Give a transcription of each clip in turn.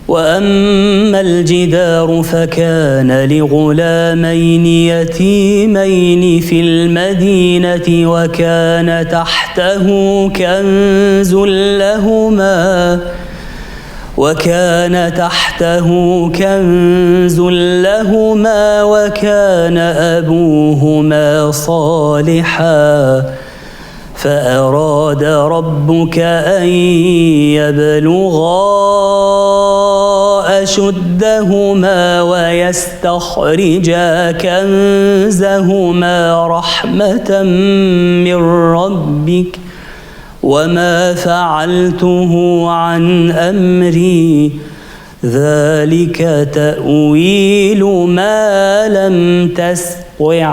وأما الجدار فكان لغلامين يتيمين في المدينة وكان تحته كنز لهما وكان أبوهما صالحا فأراد ربك أن يبلغا أشدهما ويستخرجا كنزهما رحمة من ربك وما فعلته عن أمري ذلك تأويل ما لم تستطع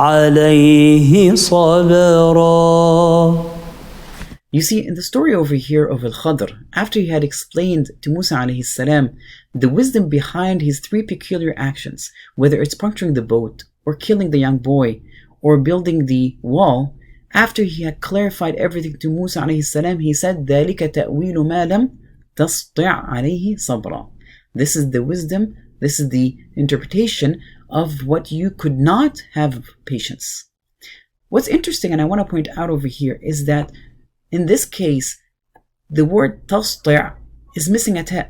عليه صبرا. You see, in the story over here of Al-Khadr, after he had explained to Musa alayhi salam the wisdom behind his three peculiar actions, whether it's puncturing the boat, or killing the young boy, or building the wall, after he had clarified everything to Musa alayhi salam, he said, ذَلِكَ تَأْوِيلُ مَا لَمْ تَسْطِعْ عَلَيْهِ صَبْرًا. This is the wisdom, this is the interpretation of what you could not have patience. What's interesting, and I want to point out over here, is that in this case, the word tasṭi' is missing a ta'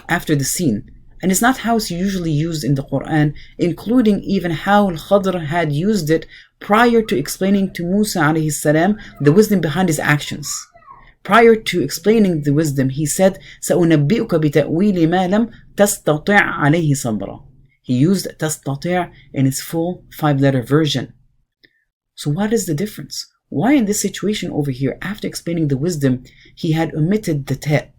after the sin. And it's not how it's usually used in the Quran, including even how Al-Khadr had used it prior to explaining to Musa alayhi salam the wisdom behind his actions. Prior to explaining the wisdom, he said, سَأُنَبِّئُكَ بِتَأْوِيلِ مَا لَمْ تَسْتَطِعْ عَلَيْهِ صَبْرًا. He used تَسْتَطِعْ in its full 5-letter version. So what is the difference? Why in this situation over here, after explaining the wisdom, he had omitted the ta'?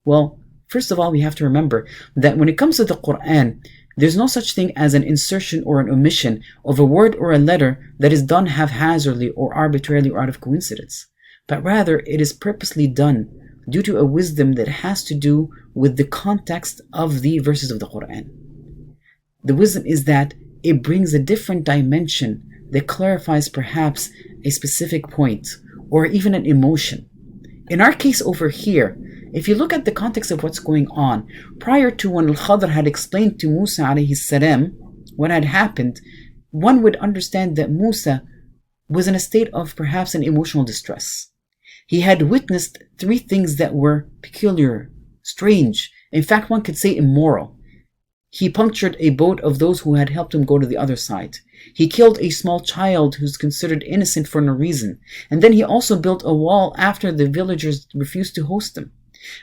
Well, first of all, we have to remember that when it comes to the Quran, there's no such thing as an insertion or an omission of a word or a letter that is done haphazardly or arbitrarily or out of coincidence. But rather, it is purposely done due to a wisdom that has to do with the context of the verses of the Quran. The wisdom is that it brings a different dimension that clarifies perhaps a specific point or even an emotion. In our case over here, if you look at the context of what's going on, prior to when Al-Khadr had explained to Musa alayhi salam what had happened, one would understand that Musa was in a state of perhaps an emotional distress. He had witnessed 3 things that were peculiar, strange, in fact one could say immoral. He punctured a boat of those who had helped him go to the other side. He killed a small child who's considered innocent for no reason. And then he also built a wall after the villagers refused to host him.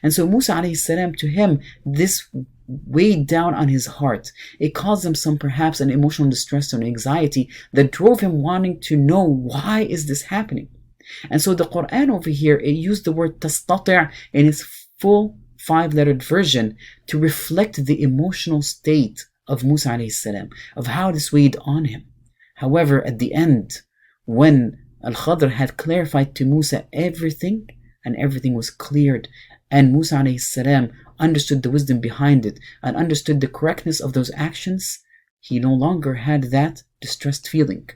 And so Musa alayhi salam, to him, this weighed down on his heart. It caused him some perhaps an emotional distress or an anxiety that drove him wanting to know, why is this happening? And so the Quran over here, it used the word tastati' in its full 5-lettered version to reflect the emotional state of Musa alayhi salam, of how this weighed on him. However, at the end, when Al-Khadr had clarified to Musa everything, and everything was cleared, and Musa alayhi salam understood the wisdom behind it, and understood the correctness of those actions, he no longer had that distressed feeling.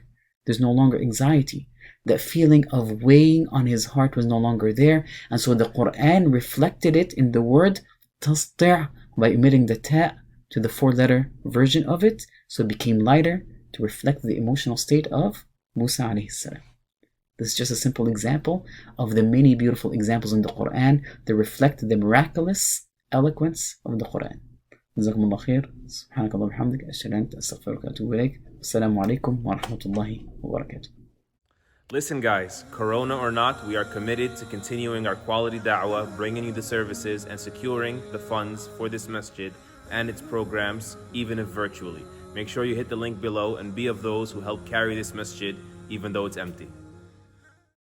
There's no longer anxiety. That feeling of weighing on his heart was no longer there, and so the Quran reflected it in the word tasṭi' by omitting the ta' to the 4-letter version of it, so it became lighter to reflect the emotional state of Musa alayhi salam. This is just a simple example of the many beautiful examples in the Quran that reflect the miraculous eloquence of the Quran. جزاكم الله خير. سبحانك اللهم وبحمدك أشهد أن لا إله إلا أنت أستغفرك وأتوب إليك. السلام عليكم ورحمة الله وبركاته. Listen guys, Corona or not, we are committed to continuing our quality da'wah, bringing you the services and securing the funds for this masjid and its programs, even if virtually. Make sure you hit the link below and be of those who help carry this masjid even though it's empty.